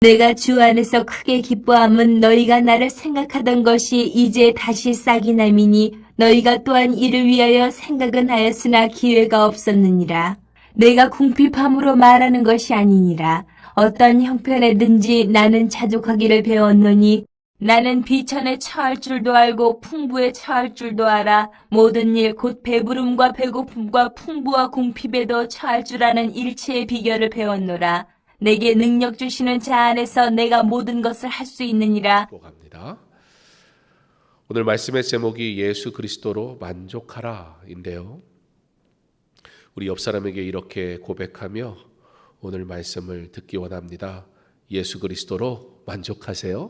내가 주 안에서 크게 기뻐함은 너희가 나를 생각하던 것이 이제 다시 싹이 남이니 너희가 또한 이를 위하여 생각은 하였으나 기회가 없었느니라. 내가 궁핍함으로 말하는 것이 아니니라. 어떤 형편에든지 나는 자족하기를 배웠노니 나는 비천에 처할 줄도 알고 풍부에 처할 줄도 알아. 모든 일 곧 배부름과 배고픔과 풍부와 궁핍에도 처할 줄 아는 일체의 비결을 배웠노라. 내게 능력 주시는 자 안에서 내가 모든 것을 할 수 있느니라. 복합니다. 오늘 말씀의 제목이 예수 그리스도로 만족하라인데요. 우리 옆 사람에게 이렇게 고백하며 오늘 말씀을 듣기 원합니다. 예수 그리스도로 만족하세요.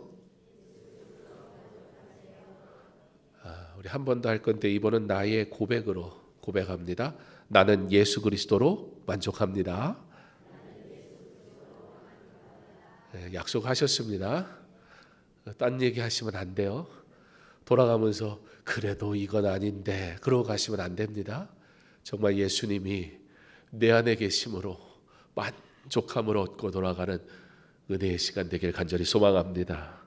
우리 한 번 더 할 건데 이번은 나의 고백으로 고백합니다. 나는 예수 그리스도로 만족합니다. 약속하셨습니다. 딴 얘기 하시면 안 돼요. 돌아가면서 그래도 이건 아닌데 그러고 가시면 안 됩니다. 정말 예수님이 내 안에 계심으로 만족함을 얻고 돌아가는 은혜의 시간 되길 간절히 소망합니다.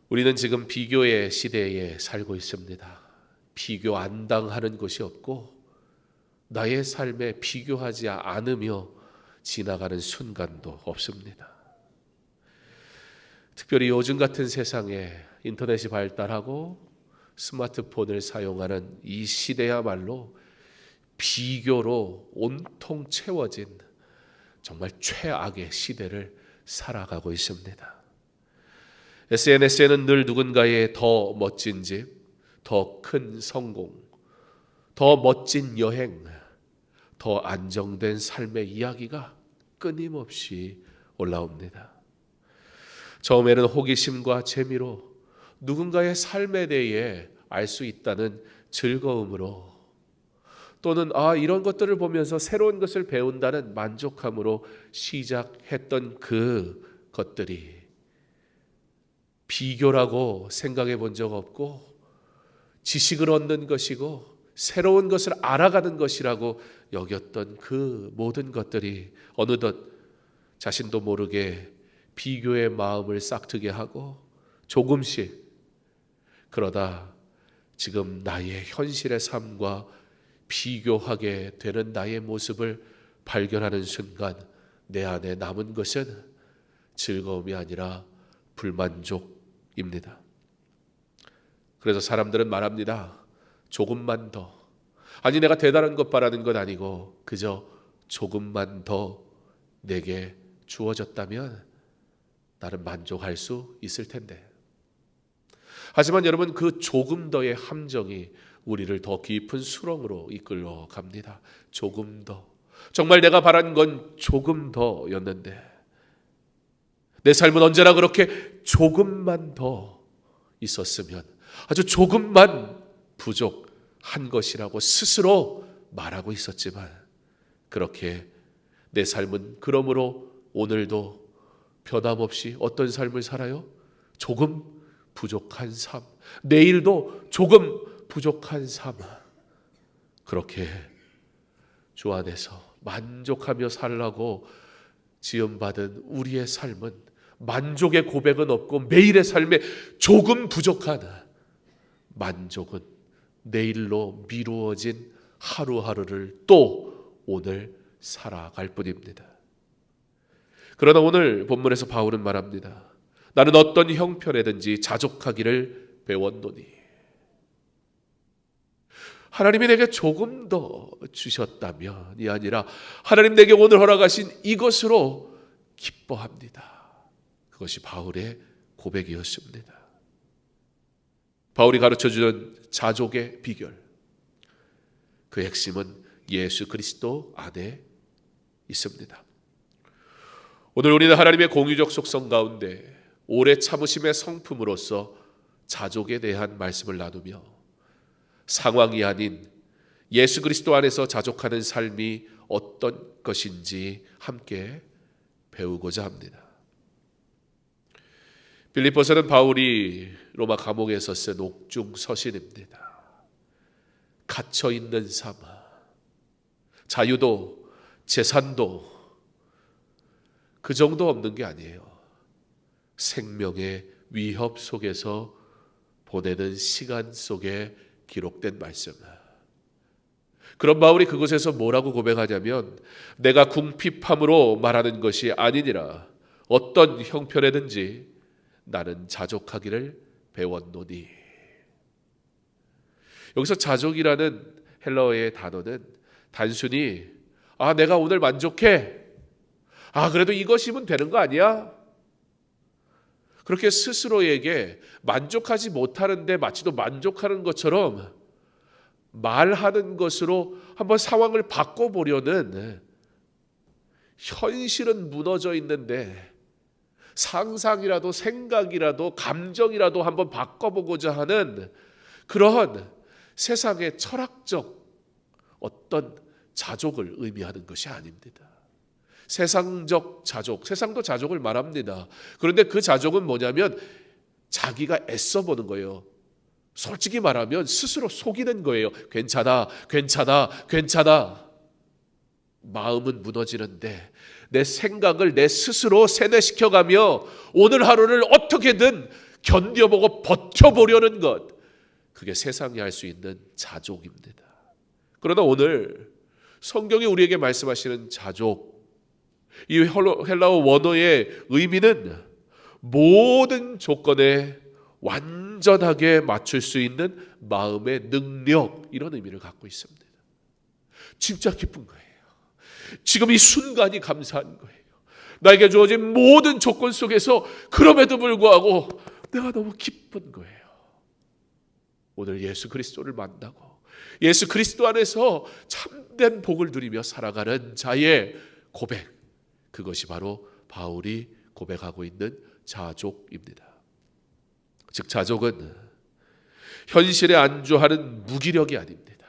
우리는 지금 비교의 시대에 살고 있습니다. 비교 안 당하는 것이 없고 나의 삶에 비교하지 않으며 지나가는 순간도 없습니다. 특별히 요즘 같은 세상에 인터넷이 발달하고 스마트폰을 사용하는 이 시대야말로 비교로 온통 채워진 정말 최악의 시대를 살아가고 있습니다. SNS에는 늘 누군가의 더 멋진 집, 더 큰 성공, 더 멋진 여행, 더 안정된 삶의 이야기가 끊임없이 올라옵니다. 처음에는 호기심과 재미로 누군가의 삶에 대해 알 수 있다는 즐거움으로 또는 이런 것들을 보면서 새로운 것을 배운다는 만족함으로 시작했던 그 것들이 비교라고 생각해 본 적 없고 지식을 얻는 것이고 새로운 것을 알아가는 것이라고 여겼던 그 모든 것들이 어느덧 자신도 모르게 비교의 마음을 싹트게 하고 조금씩 그러다 지금 나의 현실의 삶과 비교하게 되는 나의 모습을 발견하는 순간 내 안에 남은 것은 즐거움이 아니라 불만족입니다. 그래서 사람들은 말합니다. 조금만 더. 아니 내가 대단한 것 바라는 건 아니고 그저 조금만 더 내게 주어졌다면 나는 만족할 수 있을 텐데. 하지만 여러분 그 조금 더의 함정이 우리를 더 깊은 수렁으로 이끌어 갑니다. 조금 더. 정말 내가 바란 건 조금 더였는데 내 삶은 언제나 그렇게 조금만 더 있었으면 아주 조금만 부족한 것이라고 스스로 말하고 있었지만 그렇게 내 삶은 그러므로 오늘도 변함없이 어떤 삶을 살아요? 조금 부족한 삶. 내일도 조금 부족한 삶. 그렇게 주 안에서 만족하며 살라고 지음받은 우리의 삶은 만족의 고백은 없고 매일의 삶에 조금 부족한 만족은 내일로 미루어진 하루하루를 또 오늘 살아갈 뿐입니다. 그러나 오늘 본문에서 바울은 말합니다. 나는 어떤 형편에든지 자족하기를 배웠노니 하나님이 내게 조금 더 주셨다면이 아니라 하나님 내게 오늘 허락하신 이것으로 기뻐합니다. 그것이 바울의 고백이었습니다. 바울이 가르쳐주는 자족의 비결, 그 핵심은 예수 그리스도 안에 있습니다. 오늘 우리는 하나님의 공유적 속성 가운데 오래 참으심의 성품으로서 자족에 대한 말씀을 나누며 상황이 아닌 예수 그리스도 안에서 자족하는 삶이 어떤 것인지 함께 배우고자 합니다. 빌립보서는 바울이 로마 감옥에서 쓴 옥중 서신입니다. 갇혀 있는 삶, 자유도 재산도 그 정도 없는 게 아니에요. 생명의 위협 속에서 보내는 시간 속에 기록된 말씀. 그런 바울이 그곳에서 뭐라고 고백하냐면 내가 궁핍함으로 말하는 것이 아니니라. 어떤 형편에든지 나는 자족하기를 배웠노니. 여기서 자족이라는 헬라어의 단어는 단순히 내가 오늘 만족해. 그래도 이것이면 되는 거 아니야? 그렇게 스스로에게 만족하지 못하는데 마치 또 만족하는 것처럼 말하는 것으로 한번 상황을 바꿔보려는, 현실은 무너져 있는데 상상이라도 생각이라도 감정이라도 한번 바꿔보고자 하는 그런 세상의 철학적 어떤 자족을 의미하는 것이 아닙니다. 세상적 자족, 세상도 자족을 말합니다. 그런데 그 자족은 뭐냐면 자기가 애써 보는 거예요. 솔직히 말하면 스스로 속이는 거예요. 괜찮아, 괜찮아, 괜찮아. 마음은 무너지는데 내 생각을 내 스스로 세뇌시켜가며 오늘 하루를 어떻게든 견뎌보고 버텨보려는 것, 그게 세상이 할 수 있는 자족입니다. 그러나 오늘 성경이 우리에게 말씀하시는 자족, 이 헬라어 원어의 의미는 모든 조건에 완전하게 맞출 수 있는 마음의 능력, 이런 의미를 갖고 있습니다. 진짜 기쁜 거예요. 지금 이 순간이 감사한 거예요. 나에게 주어진 모든 조건 속에서 그럼에도 불구하고 내가 너무 기쁜 거예요. 오늘 예수 그리스도를 만나고 예수 그리스도 안에서 참된 복을 누리며 살아가는 자의 고백, 그것이 바로 바울이 고백하고 있는 자족입니다. 즉 자족은 현실에 안주하는 무기력이 아닙니다.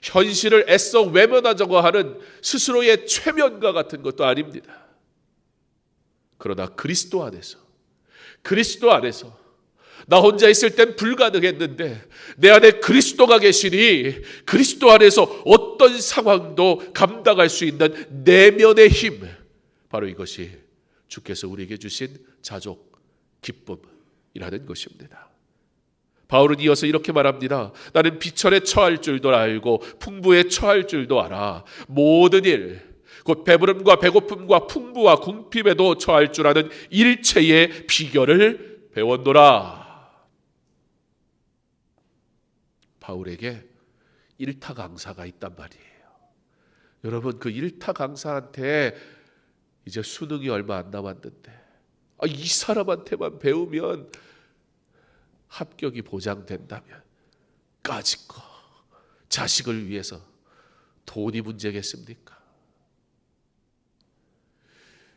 현실을 애써 외면하자고 하는 스스로의 최면과 같은 것도 아닙니다. 그러나 그리스도 안에서 나 혼자 있을 땐 불가능했는데 내 안에 그리스도가 계시니 그리스도 안에서 어떤 상황도 감당할 수 있는 내면의 힘, 바로 이것이 주께서 우리에게 주신 자족, 기쁨이라는 것입니다. 바울은 이어서 이렇게 말합니다. 나는 비천에 처할 줄도 알고 풍부에 처할 줄도 알아. 모든 일, 곧 배부름과 배고픔과 풍부와 궁핍에도 처할 줄 아는 일체의 비결을 배웠노라. 바울에게 일타 강사가 있단 말이에요. 여러분, 그 일타 강사한테 이제 수능이 얼마 안 남았는데 이 사람한테만 배우면 합격이 보장된다면 까짓 거 자식을 위해서 돈이 문제겠습니까?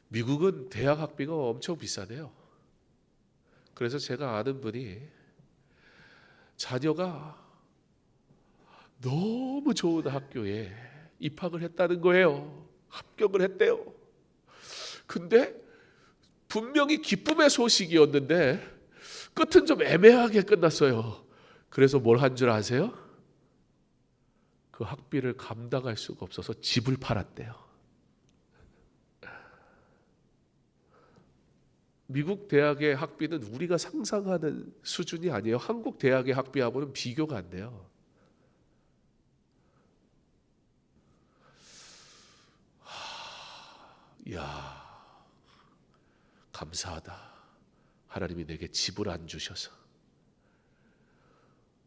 미국은 대학 학비가 엄청 비싸대요. 그래서 제가 아는 분이 자녀가 너무 좋은 학교에 입학을 했다는 거예요. 합격을 했대요. 근데 분명히 기쁨의 소식이었는데 끝은 좀 애매하게 끝났어요. 그래서 뭘 한 줄 아세요? 그 학비를 감당할 수가 없어서 집을 팔았대요. 미국 대학의 학비는 우리가 상상하는 수준이 아니에요. 한국 대학의 학비하고는 비교가 안 돼요. 이야, 감사하다. 하나님이 내게 집을 안 주셔서.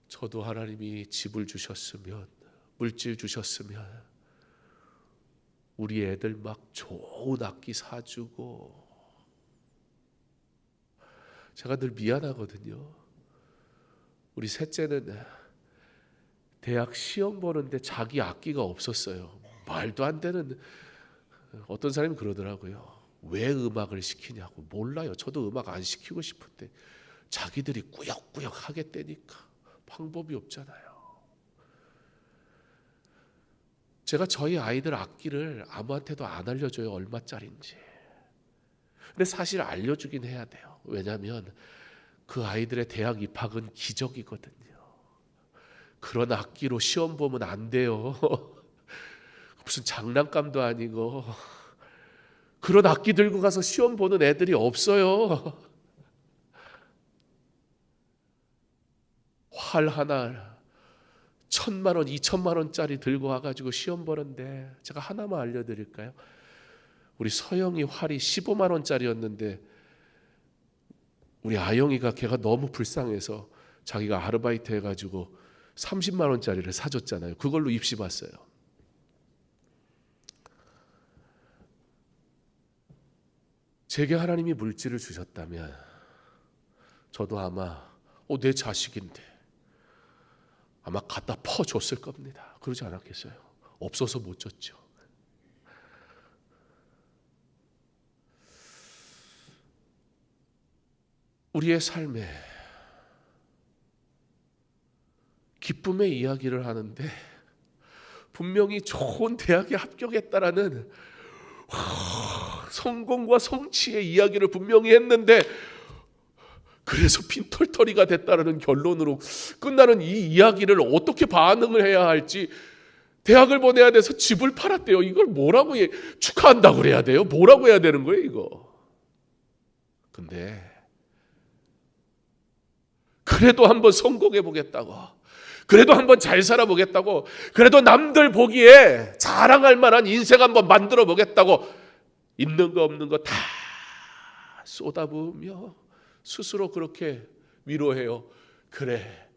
저도 하나님이 집을 주셨으면, 물질 주셨으면 우리 애들 막 좋은 악기 사주고. 제가 늘 미안하거든요. 우리 셋째는 대학 시험 보는데 자기 악기가 없었어요. 말도 안 되는. 어떤 사람이 그러더라고요. 왜 음악을 시키냐고. 몰라요. 저도 음악 안 시키고 싶은데 자기들이 꾸역꾸역 하겠다니까. 방법이 없잖아요. 제가 저희 아이들 악기를 아무한테도 안 알려줘요. 얼마짜리인지. 근데 사실 알려주긴 해야 돼요. 왜냐하면 그 아이들의 대학 입학은 기적이거든요. 그런 악기로 시험 보면 안 돼요. 무슨 장난감도 아니고. 그런 악기 들고 가서 시험 보는 애들이 없어요. 활 하나 1,000만 원, 2,000만 원짜리 들고 와가지고 시험 보는데, 제가 하나만 알려드릴까요? 우리 서영이 활이 15만 원짜리였는데 우리 아영이가 걔가 너무 불쌍해서 자기가 아르바이트 해가지고 30만 원짜리를 사줬잖아요. 그걸로 입시 봤어요. 제게 하나님이 물질을 주셨다면 저도 아마 내 자식인데 아마 갖다 퍼줬을 겁니다. 그러지 않았겠어요? 없어서 못 줬죠. 우리의 삶에 기쁨의 이야기를 하는데 분명히 좋은 대학에 합격했다라는 성공과 성취의 이야기를 분명히 했는데, 그래서 빈털터리가 됐다라는 결론으로 끝나는 이 이야기를 어떻게 반응을 해야 할지, 대학을 보내야 돼서 집을 팔았대요. 이걸 뭐라고 축하한다고 그래야 돼요? 뭐라고 해야 되는 거예요 이거? 근데 그래도 한번 성공해 보겠다고, 그래도 한번 잘 살아보겠다고, 그래도 남들 보기에 자랑할 만한 인생 한번 만들어 보겠다고 있는 거 없는 거 다 쏟아부으며 스스로 그렇게 위로해요. 그래,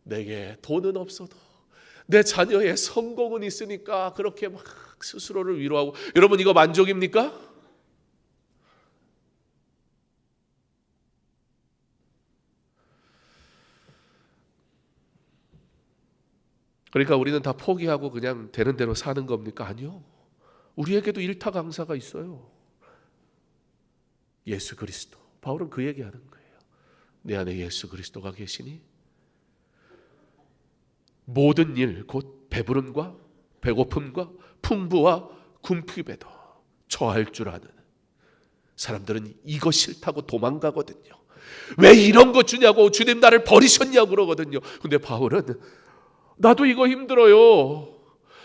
내게 돈은 없어도 내 자녀의 성공은 있으니까, 그렇게 막 스스로를 위로하고. 여러분, 이거 만족입니까? 그러니까 우리는 다 포기하고 그냥 되는 대로 사는 겁니까? 아니요. 우리에게도 일타 강사가 있어요. 예수 그리스도. 바울은 그 얘기하는 거예요. 내 안에 예수 그리스도가 계시니 모든 일, 곧 배부름과 배고픔과 풍부와 궁핍에도 처할 줄 아는. 사람들은 이거 싫다고 도망가거든요. 왜 이런 거 주냐고, 주님 나를 버리셨냐고 그러거든요. 근데 바울은 나도 이거 힘들어요.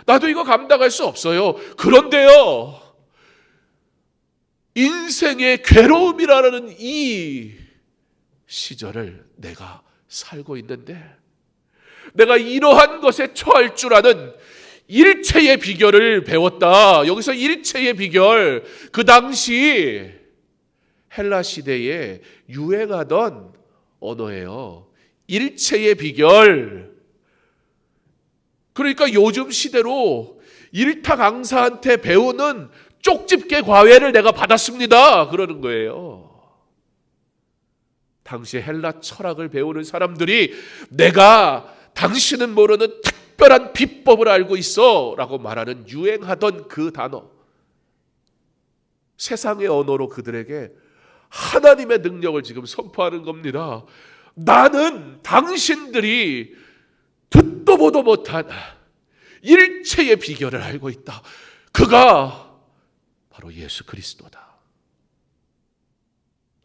나도 이거 감당할 수 없어요. 그런데요, 인생의 괴로움이라는 이 시절을 내가 살고 있는데, 내가 이러한 것에 처할 줄 아는 일체의 비결을 배웠다. 여기서 일체의 비결, 그 당시 헬라 시대에 유행하던 언어예요. 일체의 비결. 그러니까 요즘 시대로 일타 강사한테 배우는 쪽집게 과외를 내가 받았습니다, 그러는 거예요. 당시 헬라 철학을 배우는 사람들이 내가 당신은 모르는 특별한 비법을 알고 있어 라고 말하는 유행하던 그 단어, 세상의 언어로 그들에게 하나님의 능력을 지금 선포하는 겁니다. 나는 당신들이 듣도 보도 못한 일체의 비결을 알고 있다. 그가 바로 예수 그리스도다.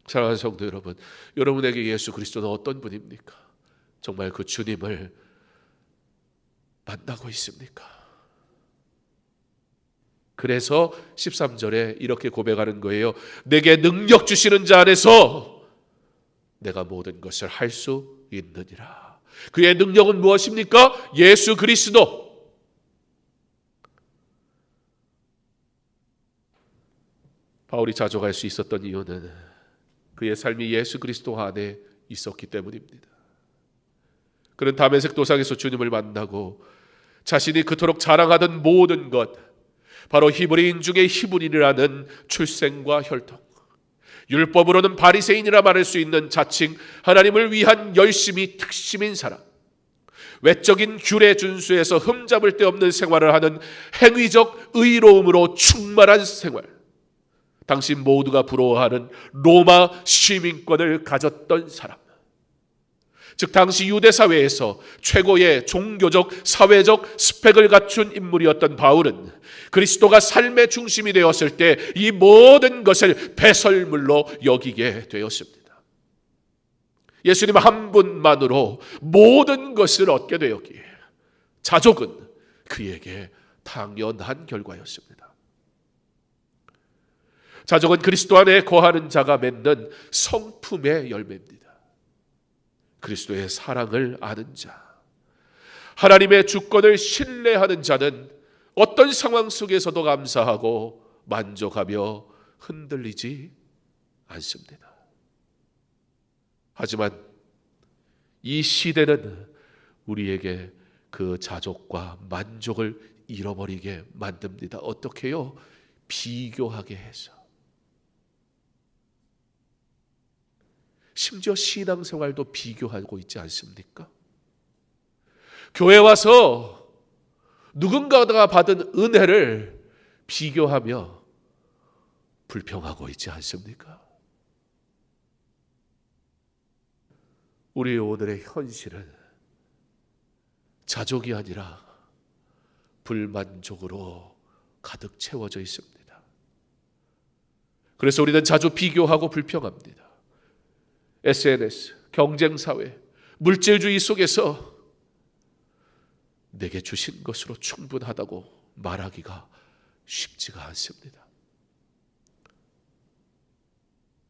사랑하는 성도 여러분, 여러분에게 예수 그리스도는 어떤 분입니까? 정말 그 주님을 만나고 있습니까? 그래서 13절에 이렇게 고백하는 거예요. 내게 능력 주시는 자 안에서 내가 모든 것을 할 수 있느니라. 그의 능력은 무엇입니까? 예수 그리스도. 바울이 자족할 수 있었던 이유는 그의 삶이 예수 그리스도 안에 있었기 때문입니다. 그는 다메섹 도상에서 주님을 만나고 자신이 그토록 자랑하던 모든 것, 바로 히브리인 중에 히브리라는 출생과 혈통, 율법으로는 바리새인이라 말할 수 있는 자칭 하나님을 위한 열심이 특심인 사람, 외적인 규례 준수에서 흠잡을 데 없는 생활을 하는 행위적 의로움으로 충만한 생활, 당신 모두가 부러워하는 로마 시민권을 가졌던 사람, 즉 당시 유대 사회에서 최고의 종교적, 사회적 스펙을 갖춘 인물이었던 바울은 그리스도가 삶의 중심이 되었을 때 이 모든 것을 배설물로 여기게 되었습니다. 예수님 한 분만으로 모든 것을 얻게 되었기에 자족은 그에게 당연한 결과였습니다. 자족은 그리스도 안에 거하는 자가 맺는 성품의 열매입니다. 그리스도의 사랑을 아는 자, 하나님의 주권을 신뢰하는 자는 어떤 상황 속에서도 감사하고 만족하며 흔들리지 않습니다. 하지만 이 시대는 우리에게 그 자족과 만족을 잃어버리게 만듭니다. 어떻게요? 비교하게 해서. 심지어 신앙생활도 비교하고 있지 않습니까? 교회 와서 누군가가 받은 은혜를 비교하며 불평하고 있지 않습니까? 우리 오늘의 현실은 자족이 아니라 불만족으로 가득 채워져 있습니다. 그래서 우리는 자주 비교하고 불평합니다. SNS, 경쟁사회, 물질주의 속에서 내게 주신 것으로 충분하다고 말하기가 쉽지가 않습니다.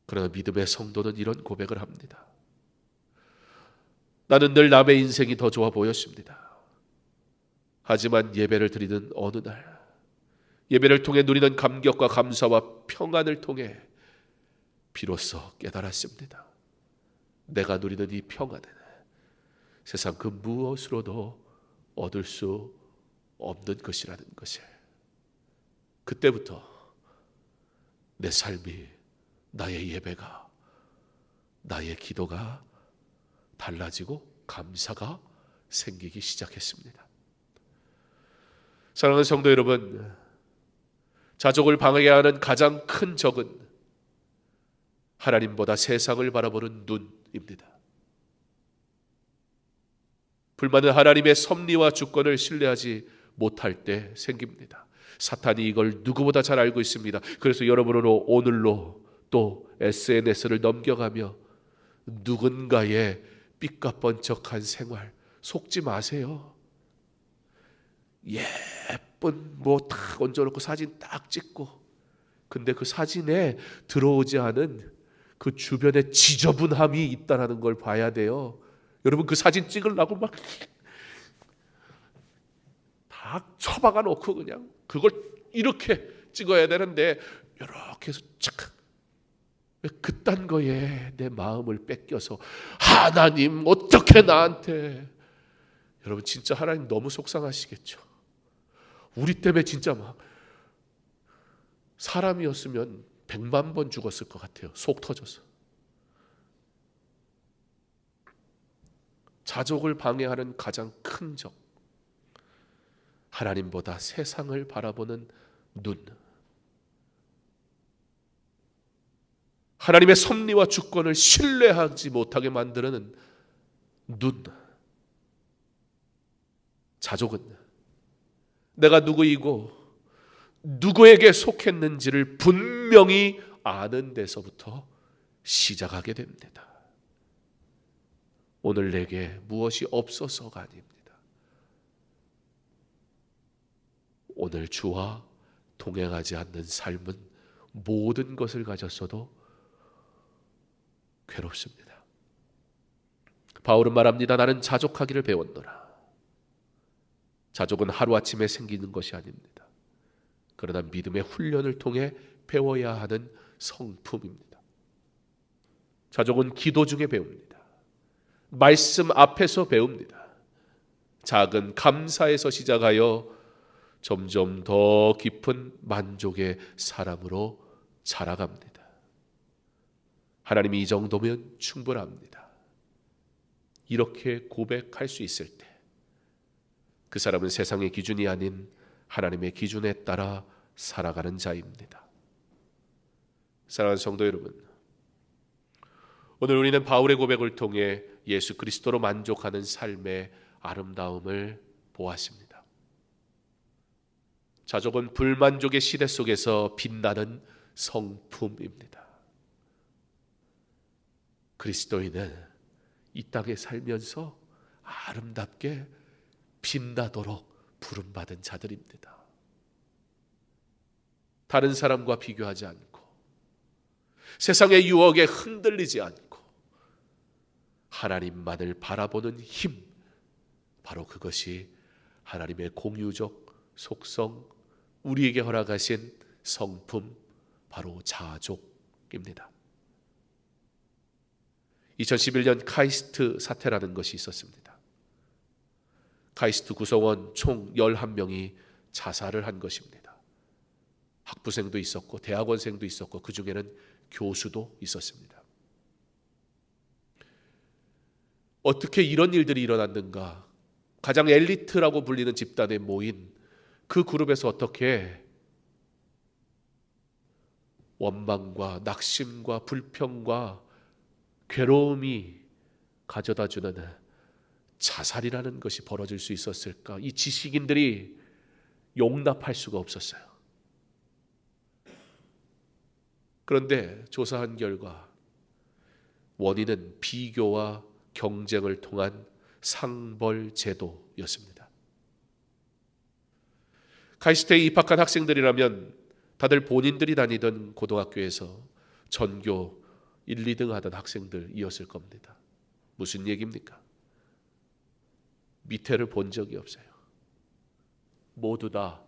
그러나 믿음의 성도는 이런 고백을 합니다. 나는 늘 남의 인생이 더 좋아 보였습니다. 하지만 예배를 드리는 어느 날, 예배를 통해 누리는 감격과 감사와 평안을 통해 비로소 깨달았습니다. 내가 누리는 이 평안은 세상 그 무엇으로도 얻을 수 없는 것이라는 것을. 그때부터 내 삶이, 나의 예배가, 나의 기도가 달라지고 감사가 생기기 시작했습니다. 사랑하는 성도 여러분, 자족을 방해하는 가장 큰 적은 하나님보다 세상을 바라보는 눈입니다. 불만은 하나님의 섭리와 주권을 신뢰하지 못할 때 생깁니다. 사탄이 이걸 누구보다 잘 알고 있습니다. 그래서 여러분으로 오늘로 또 SNS를 넘겨가며 누군가의 삐까뻔쩍한 생활 속지 마세요. 예쁜 뭐 딱 얹어놓고 사진 딱 찍고, 근데 그 사진에 들어오지 않은 그 주변에 지저분함이 있다는 걸 봐야 돼요. 여러분, 그 사진 찍으려고 막 다 처박아 놓고 그냥 그걸 이렇게 찍어야 되는데 이렇게 해서 착, 왜 그딴 거에 내 마음을 뺏겨서 하나님 어떻게 나한테. 여러분, 진짜 하나님 너무 속상하시겠죠. 우리 때문에 진짜 막 사람이었으면 100만 번 죽었을 것 같아요. 속 터져서. 자족을 방해하는 가장 큰 적, 하나님보다 세상을 바라보는 눈, 하나님의 섭리와 주권을 신뢰하지 못하게 만드는 눈. 자족은 내가 누구이고 누구에게 속했는지를 분명히 아는 데서부터 시작하게 됩니다. 오늘 내게 무엇이 없어서가 아닙니다. 오늘 주와 동행하지 않는 삶은 모든 것을 가졌어도 괴롭습니다. 바울은 말합니다. 나는 자족하기를 배웠노라. 자족은 하루아침에 생기는 것이 아닙니다. 그러나 믿음의 훈련을 통해 배워야 하는 성품입니다. 자족은 기도 중에 배웁니다. 말씀 앞에서 배웁니다. 작은 감사에서 시작하여 점점 더 깊은 만족의 사람으로 자라갑니다. 하나님이 이 정도면 충분합니다. 이렇게 고백할 수 있을 때 그 사람은 세상의 기준이 아닌 하나님의 기준에 따라 살아가는 자입니다. 사랑하는 성도 여러분, 오늘 우리는 바울의 고백을 통해 예수 그리스도로 만족하는 삶의 아름다움을 보았습니다. 자족은 불만족의 시대 속에서 빛나는 성품입니다. 그리스도인은 이 땅에 살면서 아름답게 빛나도록 부름받은 자들입니다. 다른 사람과 비교하지 않고 세상의 유혹에 흔들리지 않고 하나님만을 바라보는 힘, 바로 그것이 하나님의 공유적 속성, 우리에게 허락하신 성품, 바로 자족입니다. 2011년 카이스트 사태라는 것이 있었습니다. 카이스트 구성원 총 11명이 자살을 한 것입니다. 학부생도 있었고 대학원생도 있었고 그 중에는 교수도 있었습니다. 어떻게 이런 일들이 일어났는가? 가장 엘리트라고 불리는 집단에 모인 그 그룹에서 어떻게 원망과 낙심과 불평과 괴로움이 가져다주는 자살이라는 것이 벌어질 수 있었을까? 이 지식인들이 용납할 수가 없었어요. 그런데 조사한 결과 원인은 비교와 경쟁을 통한 상벌 제도였습니다. 카이스트에 입학한 학생들이라면 다들 본인들이 다니던 고등학교에서 전교 1, 2등 하던 학생들이었을 겁니다. 무슨 얘기입니까? 밑에를 본 적이 없어요. 모두 다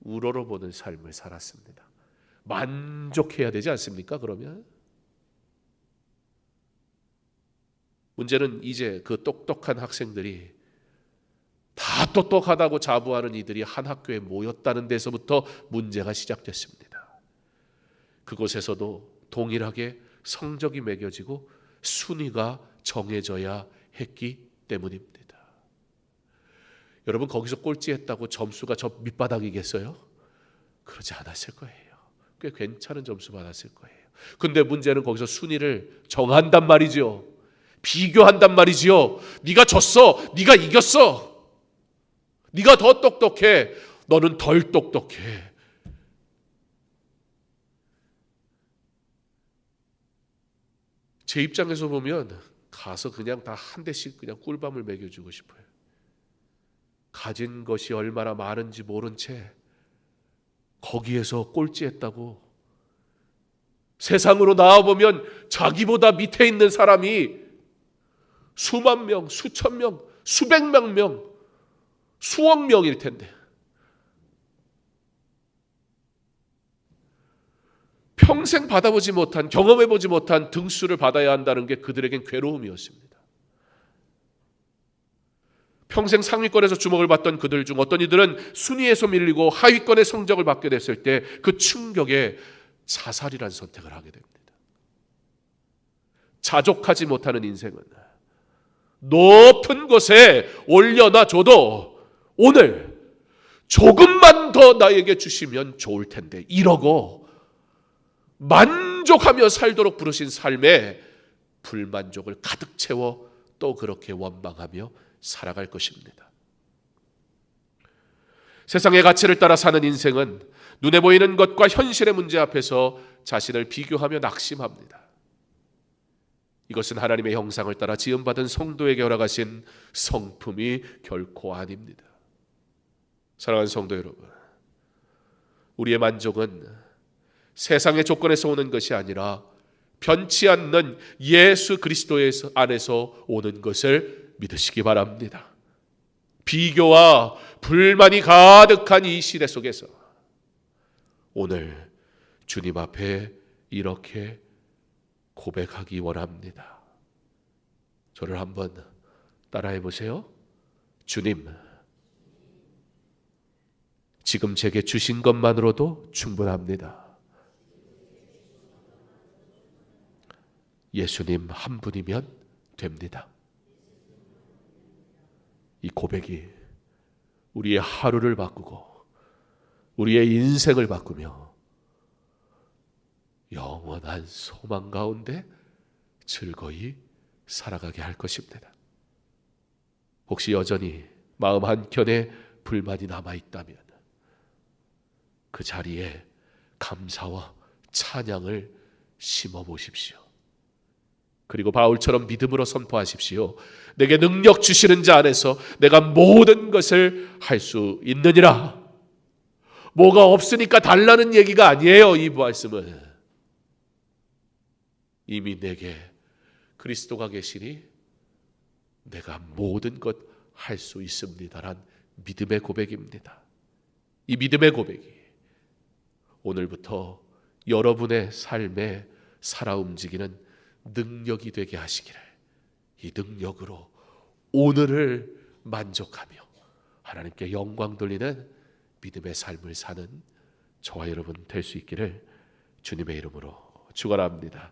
우러러보는 삶을 살았습니다. 만족해야 되지 않습니까? 그러면 문제는 이제 그 똑똑한 학생들이 다 똑똑하다고 자부하는 이들이 한 학교에 모였다는 데서부터 문제가 시작됐습니다. 그곳에서도 동일하게 성적이 매겨지고 순위가 정해져야 했기 때문입니다. 여러분, 거기서 꼴찌했다고 점수가 저 밑바닥이겠어요? 그러지 않았을 거예요. 꽤 괜찮은 점수 받았을 거예요. 근데 문제는 거기서 순위를 정한단 말이죠. 비교한단 말이지요. 네가 졌어, 네가 이겼어, 네가 더 똑똑해, 너는 덜 똑똑해. 제 입장에서 보면 가서 그냥 다 한 대씩 그냥 꿀밤을 먹여주고 싶어요. 가진 것이 얼마나 많은지 모른 채 거기에서 꼴찌했다고, 세상으로 나와보면 자기보다 밑에 있는 사람이 수만 명, 수천 명, 수백만 명, 수억 명일 텐데 평생 받아보지 못한, 경험해보지 못한 등수를 받아야 한다는 게 그들에겐 괴로움이었습니다. 평생 상위권에서 주목을 받던 그들 중 어떤 이들은 순위에서 밀리고 하위권의 성적을 받게 됐을 때 그 충격에 자살이라는 선택을 하게 됩니다. 자족하지 못하는 인생은 높은 곳에 올려놔줘도 오늘 조금만 더 나에게 주시면 좋을 텐데, 이러고 만족하며 살도록 부르신 삶에 불만족을 가득 채워 또 그렇게 원망하며 살아갈 것입니다. 세상의 가치를 따라 사는 인생은 눈에 보이는 것과 현실의 문제 앞에서 자신을 비교하며 낙심합니다. 이것은 하나님의 형상을 따라 지음받은 성도에게 허락하신 성품이 결코 아닙니다. 사랑하는 성도 여러분, 우리의 만족은 세상의 조건에서 오는 것이 아니라 변치 않는 예수 그리스도의 안에서 오는 것을 믿으시기 바랍니다. 비교와 불만이 가득한 이 시대 속에서 오늘 주님 앞에 이렇게 고백하기 원합니다. 저를 한번 따라해 보세요. 주님, 지금 제게 주신 것만으로도 충분합니다. 예수님 한 분이면 됩니다. 이 고백이 우리의 하루를 바꾸고 우리의 인생을 바꾸며 영원한 소망 가운데 즐거이 살아가게 할 것입니다. 혹시 여전히 마음 한켠에 불만이 남아있다면 그 자리에 감사와 찬양을 심어보십시오. 그리고 바울처럼 믿음으로 선포하십시오. 내게 능력 주시는 자 안에서 내가 모든 것을 할 수 있느니라. 뭐가 없으니까 달라는 얘기가 아니에요. 이 말씀은 이미 내게 그리스도가 계시니 내가 모든 것 할 수 있습니다란 믿음의 고백입니다. 이 믿음의 고백이 오늘부터 여러분의 삶에 살아 움직이는 능력이 되게 하시기를, 이 능력으로 오늘을 만족하며 하나님께 영광 돌리는 믿음의 삶을 사는 저와 여러분 될 수 있기를 주님의 이름으로 축원합니다.